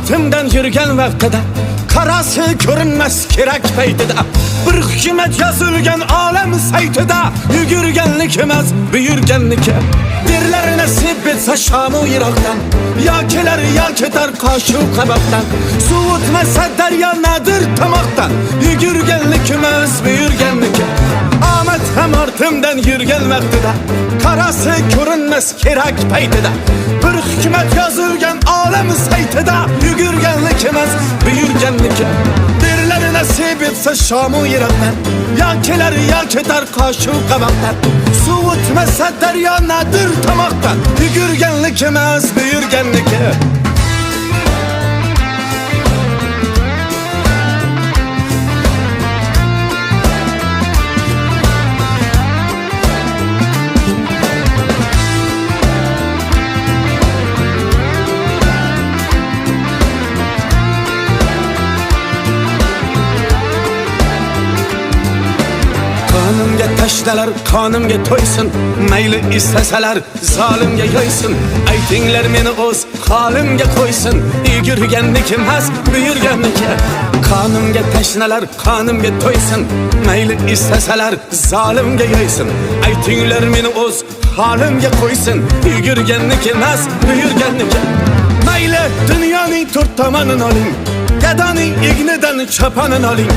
ortimdan yurgan vaqtida qarasi ko'rinmas kerak paytida bir hukmat yozilgan olam saytida yugurganlik emas buyurganniki derlar nasib etsa shamu yiroqdan yo kelar yo ketar qoshu qaboqdan suv o'tmasa daryo nadir tomoqdan yugurganlik emas buyurganniki omad ham ortimdan yurgan vaqtida qarasi ko'rinmas kerak paytida bir hukmat yozilgan olam saytida yugurganlik emas buyurganniki derlar nasib etsa shamu yiroqdan yo kelar yo ketar qoshu qaboqdan suv o'tmasa daryo nadir tomoqdan yugurganlik emas buyurganniki Qonimga tashnalar, qonimga to'ysin, mayli istasalar zolimga yo'ysin. Aytinglar meni o'z holimga qo'ysin, yugurganniki emas buyurganniki. Qonimga tashnalar, qonimga to'ysin, mayli istasalar zolimga yo'ysin. Aytinglar meni o'z holimga qo'ysin, yugurganniki emas buyurganniki. Mayli dunyoning to'rt tomonini oling, gadoning ignidan chopanini oling,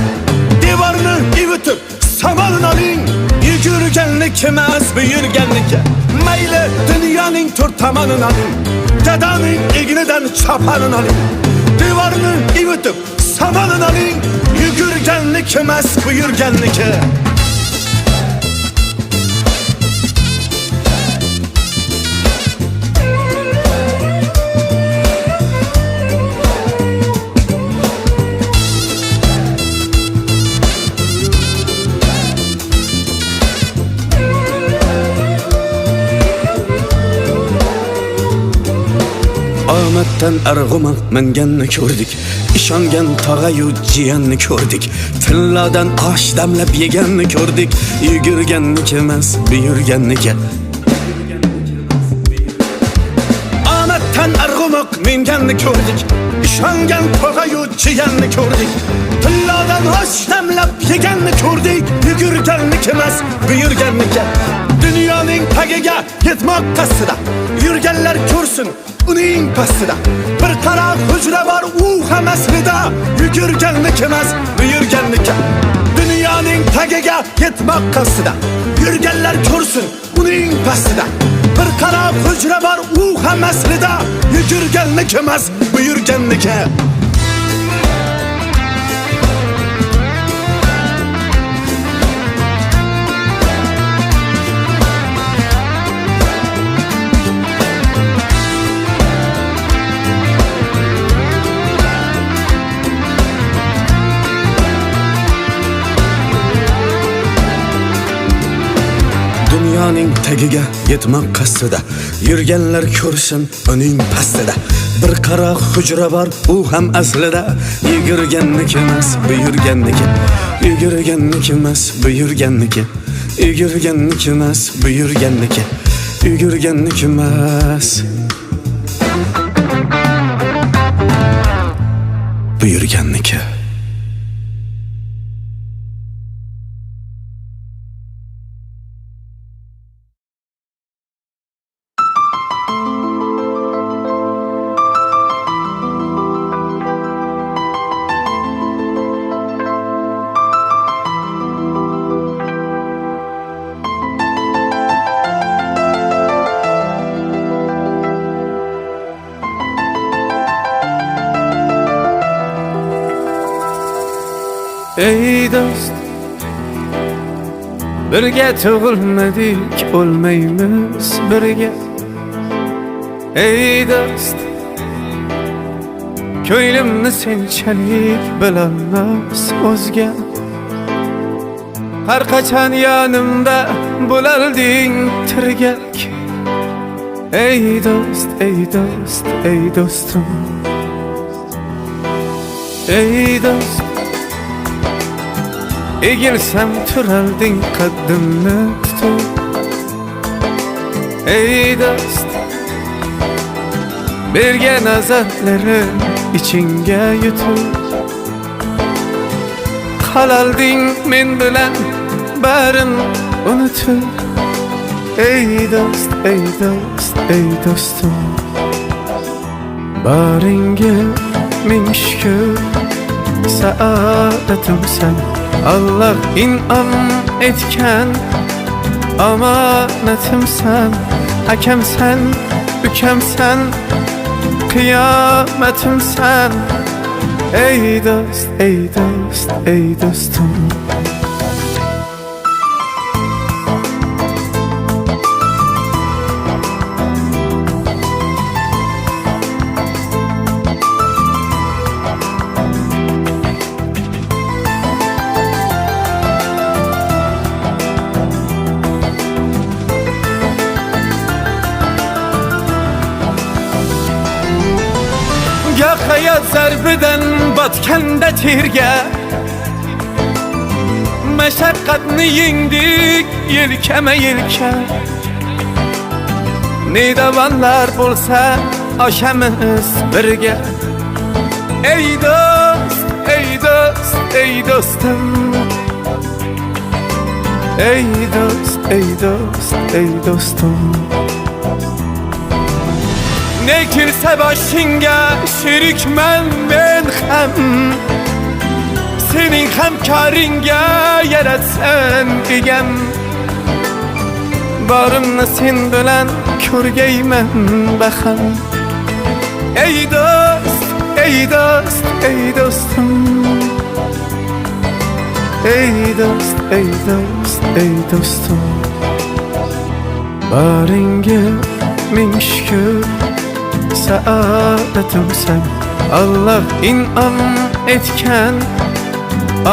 devorni ivitib samalın oling, yugurganlik emas buyurganniki. Mayli dunyoning to'rt tomonini oling, gadoning ignidan chopanini oling, devorni ivitib samalin oling, yugurganlik emas buyurganniki. Omaddan arg'umoq minganni ko'rdik, ishongan tog'ayu jiyanni ko'rdik, tillodan osh damlab yeganni ko'rdik, yugurganniki emas buyurganniki. Omaddan arg'umoq minganni ko'rdik, ishongan tog'ayu jiyanni ko'rdik, tillodan osh damlab yeganni ko'rdik, yugurganniki emas buyurganniki. Dunyoning tagiga yetmoq qasdida yurganlar ko'rsin uning pastida bir qara hujra bor u ham aslida yugurganlik emas buyurganniki. Dunyoning tagiga yetmoq qasdida yurganlar ko'rsin uning pastida bir qara hujra bor u ham aslida yugurganlik emas buyurganniki. Dunyoning tagiga yetmoq qasdida yurganlar ko'rsin uning pastida bir qara hujra bor u ham aslida yugurganniki emas buyurganniki. Yugurganniki emas buyurganniki. Yugurganniki emas buyurganniki. Yugurganniki emas buyurganniki. Ey dost, birga tug'ilmadik, o'lmaymiz birga. Ey dost, ko'nglimni senchalik bilolmas o'zga. Har qachon yonimda bo'larding tirgak. Ey dost, ey dost, ey dostum. Ey dost, egilsam turarding qaddimni tutib. Ey dost, bergan azoblarim içinge yutib qalalding men bilan barin unutib ey do'st ey do'st ey do'stim baringa ming shukr saodatimsan Allah in'om etgan omonatimsan akamsan ukamsan qiyomatimsan ey do'st ey do'st ey do'stim Goh hayot zarbidan botganda terga mashaqqatni yengdik yelkama yelka Nidavonlar bo'lsa oshamiz birga ey do'st ey do'st ey do'stim ey do'st ey do'st ey do'stim Ne kirse boshingga sherikman men ham sening hamkoringga yaratsan egam borimni sen bilan ko'rgayman baham ey do'st ey do'st ey do'stim ey do'st ey do'st ey do'stim baringa ming shukr saodatimsan Allah in'om etgan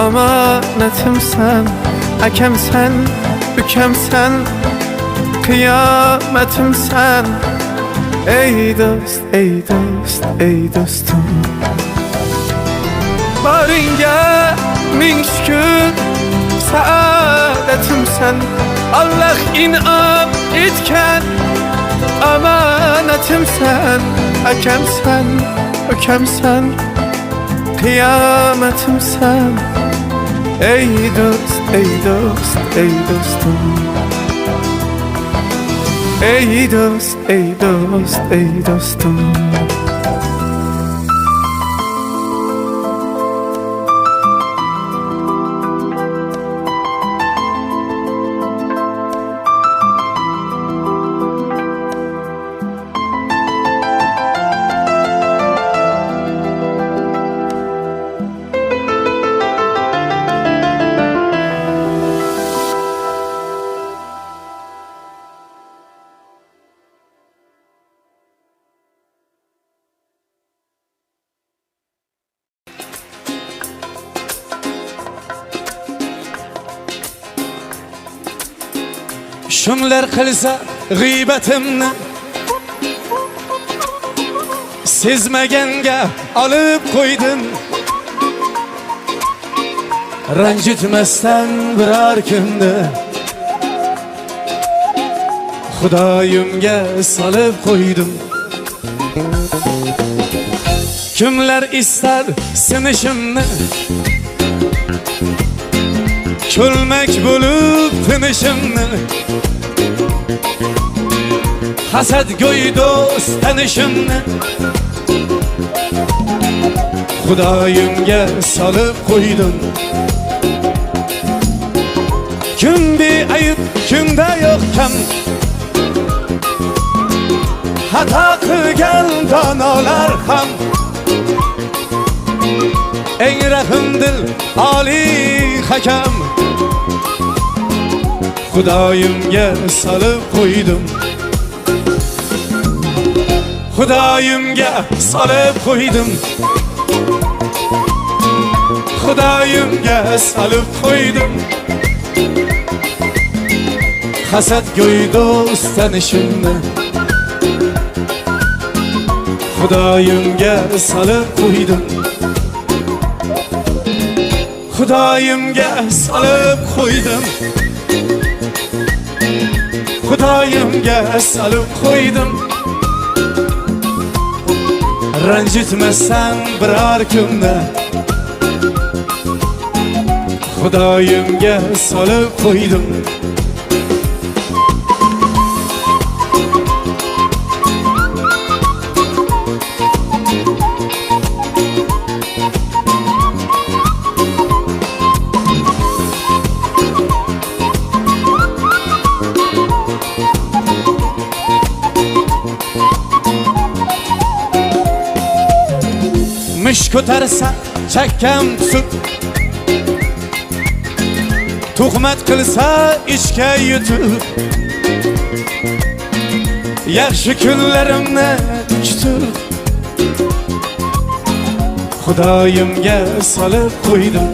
omonatimsan akamsan ukamsan qiyomatimsan ey do'st ey do'st ey do'stim baringa ming shukr saodatimsan Allah in'om etgan omonatimsan akamsan ukamsan qiyomatimsan ey do'st ey do'st ey do'stim ey do'st ey do'st ey do'stim Şunlar qilsa g'iybatimni sezmaganga olib qo'ydin ranjitmasdan biror kunda Xudoyimga solib qo'ydim kimlar istar sinishimni cho'lmak bo'lib tinishimni hasadgo'y do'st tanishimni Xudoyimga solib qo'ydim kun beayb kunda yo'q kam xato qilgan donolar ham eng rahmdil oliy hakam Xudoyimga solib qo'ydim Xudoyimga solib qo'ydim Xudoyimga solib qo'ydim hasadgo'y do'st tanishimni Xudoyimga solib qo'ydim Xudoyimga solib qo'ydim Xudoyimga solib qo'ydim Rancitmezsen birer kimde Xudoyimga solib qo'ydim. Mish ko'tarsa chakkam sut tuhmat qilsa ishga yutib yaxshi kunlarimni kutib Xudoyimga solib qo'ydim.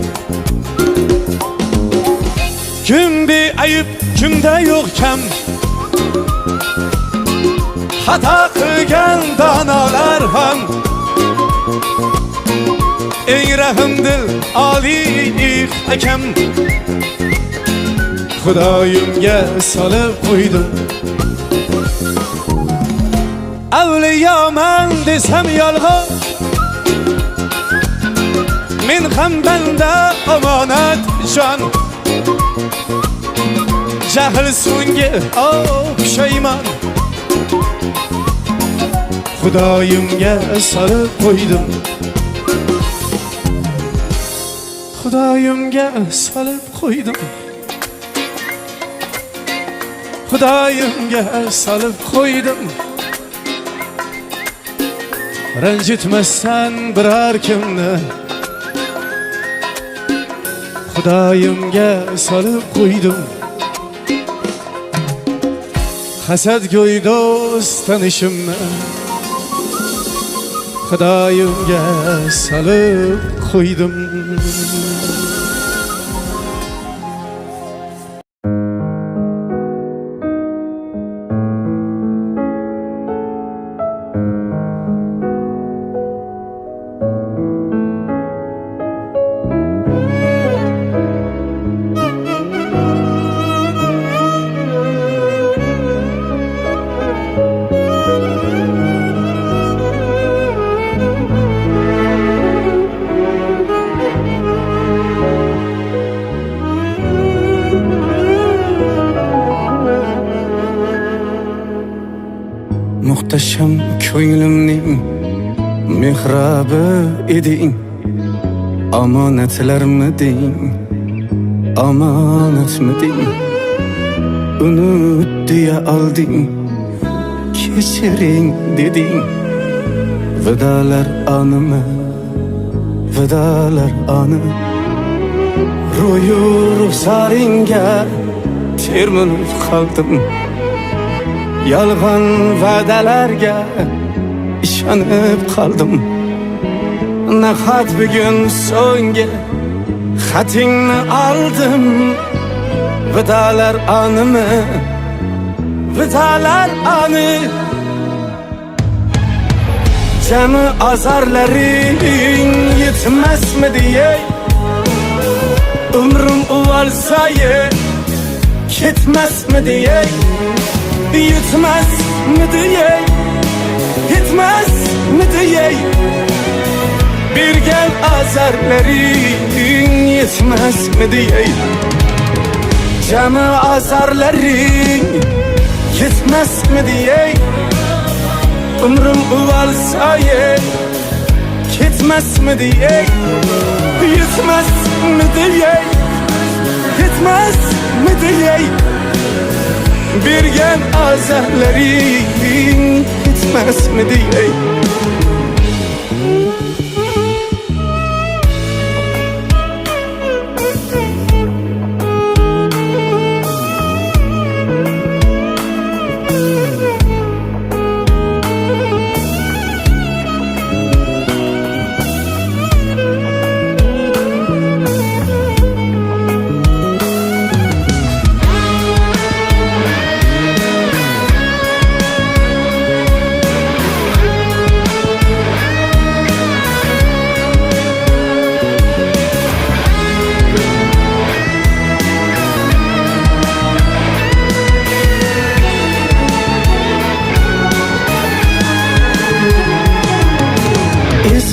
Kim beayb, kimda yo'q kam xato qilgan donolar ham ey rahmdil oliy hakam Xudoyimga solib qo'ydim. Avliyoman desam yolg'on men ham banda omonat jon jahl so'nggi pushaymon Xudoyimga solib qo'ydim. Xudoyimga solib qo'ydim. Xudoyimga solib qo'ydim. Ranjitmassan biror kimni Xudoyimga solib qo'ydim. Hasadgo'y do'st tanishimni Xudoyimga solib qo'ydim. Muhtasham ko'nglimning mehrabi eding, omonatlarmiding, omonatmiding, unut deya olding, kechiring deding. Vidolar animi, vidolar ani, ro'yu ruxsaringga termilib qoldim. Yolg'on va'dalarga ishonib qoldim. Nahot bugun so'nggi xatingni oldim. Vidolar animi, vidolar ani, jami azorlaring yetmasmidi ey? Umrim uvalsaye ketmasmidi ey? Yetmezmidi ey? Yetmezmidi ey? Bergan azorlaring yetmezmidi ey? Jami azorlaring yetmezmidi ey? Umrim uvalsaye ketmezmidi ey? Yetmezmidi ey? Yetmezmidi ey? Bergan azorlaring yetmezmidi ey?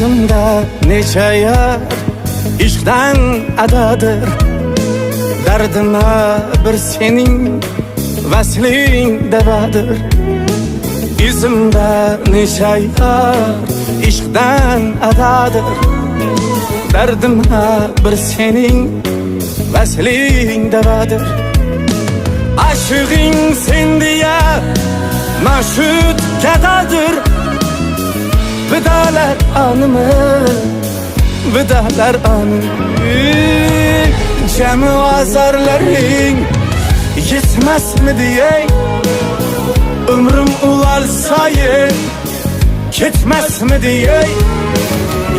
Özümdə neçə yar işqdən adadır. Dərdimə bir senin vəslin dəvadır. Üzümdə neçə yar işqdən adadır. Dərdimə bir senin vəslin dəvadır. Aşığın sen diye maşut gədadır. Vidalar anımı, vidalar anımı. Cəmi azarların yetməz mi diye, ömrüm ulalsayı ketməz mi diye,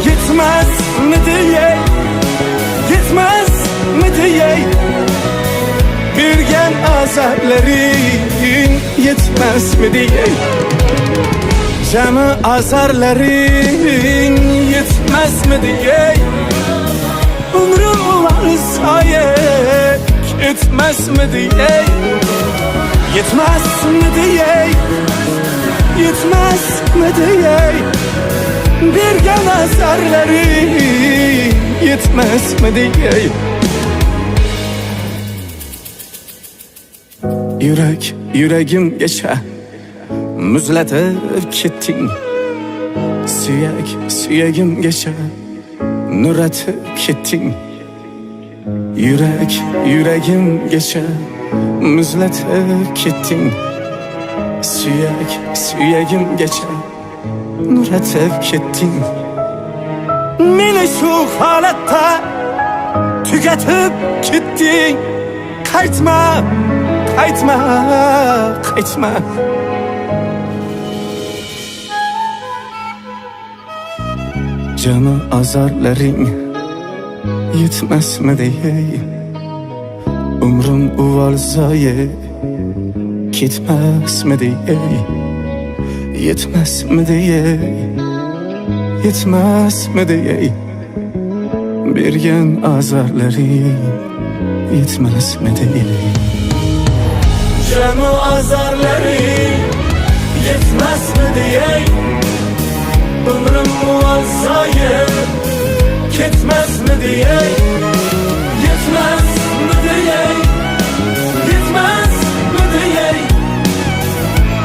yetməz mi diye, yetməz mi diye. Bir gen azarların yetmez mi diye, Cəmi azarların yetmez mi diye, ömrüm ulalsayı yetmez mi diye, yetmez mi diye, yetmez mi diye. Bir gen azarların yetmez mi diye. Yürek, yüreğim geçe müzletip gittin. Suyek, suyegim geçe nüretip gittin. Yürek, yüreğim geçe müzletip gittin. Suyek, suyegim geçe nüretip gittin. Meni şu halette tüketip gittin. Kaytma, kaytma, kaytma. Cəmi azarların yetməz mi diye, ömrüm uvalzayı gitməz mi diye, yetməz mi diye, yetməz mi diye. Bir gen azarların yetməz mi diye. Cəmi azarların yetməz mi diye, ömrüm muazzayı ketməz mi diye, yetməz mi diye, yetməz mi diye.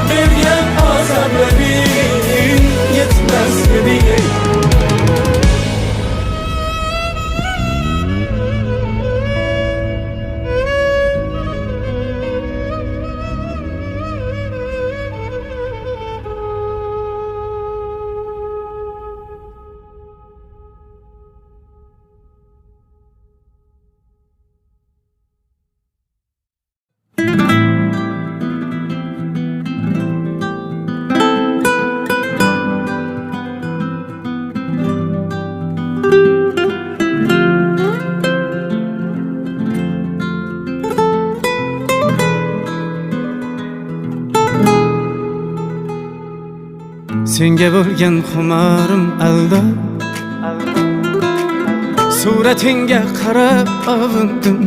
Bir gen azarların yetməz mi diye. Senga bo'lgan xumarim alda, suratingga qarab avundim.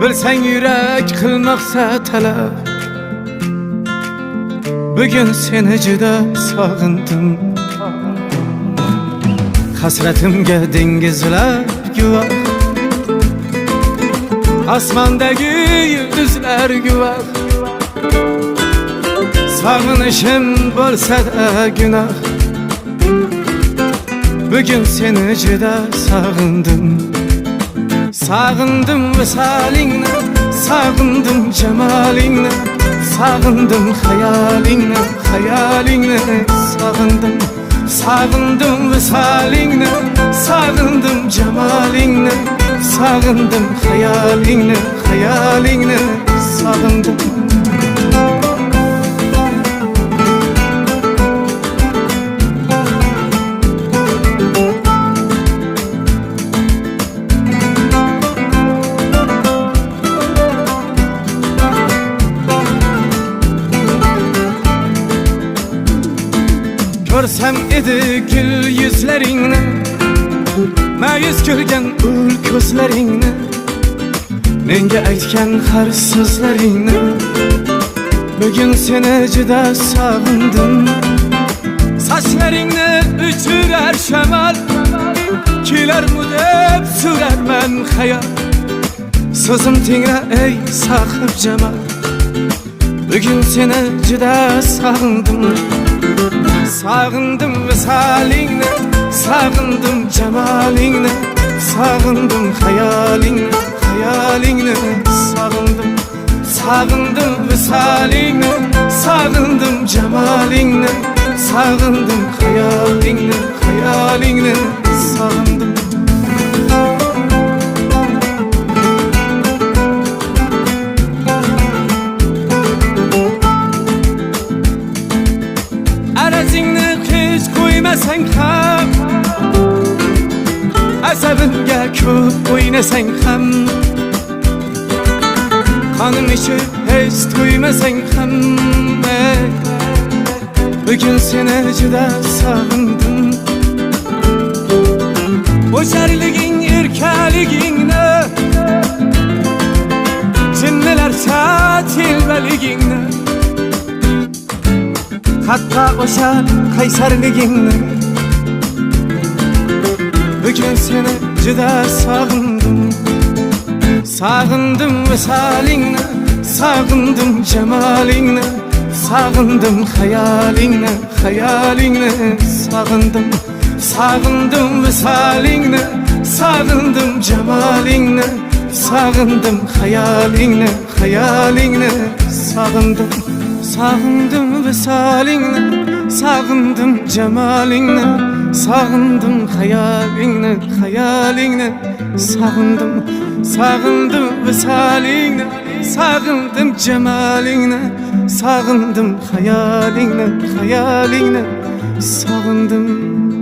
Bilsang yurak qilmoqsa talab, bugun seni juda sog'indim. Hasratimga dengizlar guvoh, osmondagi yulduzlar guvoh. Sağınışım bo'lsa da günah, bugün seni juda sağındım. Sağındım visolingni, sağındım cemalingni, sağındım hayalingni, hayalingni sağındım. Sağındım visolingni, sağındım cemalingni, sağındım hayalingni, hayalingni sağındım. Görsem edi gül yüzlerini, ma'yus ko'rgan ul ko'zlaringni, menga aytgan har so'zlaringni. Bugun seni juda sog'indim. Saçlarını ütürer şemal, kiler mu dep sürer men hayal. Sözüm tingre ey sahip cemal, bugün seni juda sağındım. Sağındım visalingni, sağındım cemalingni, sağındım hayalingni, hayalingni sağındım. Sağındım visalingni, sağındım cemalingni, sağındım hayalingni, hayalingni sağındım. Arazingni hech qo'ymasang ham, asabimga ko'p o'ynasang ham, qonim ichib hech to'ymasang ham, bugün seni juda sog'indim. O'sharliging, erkaligingni, jinnilarcha telbaligingni, hatta o'sha qaysarligingni, bugün seni juda sog'indim. Sağındım visalingni, sağındım cemalingni, sağındım hayalingni, hayalingni sağındım. Sağındım visalingni, sağındım cemalingni, sağındım hayalingni, hayalingni sağındım. Sağındım visalingni, sağındım cemalingni, sağındım hayalingni, hayalingni sağındım. Sağındım visalingni, sağındım cemalingni, sağındım hayalingni, hayalingni sağındım.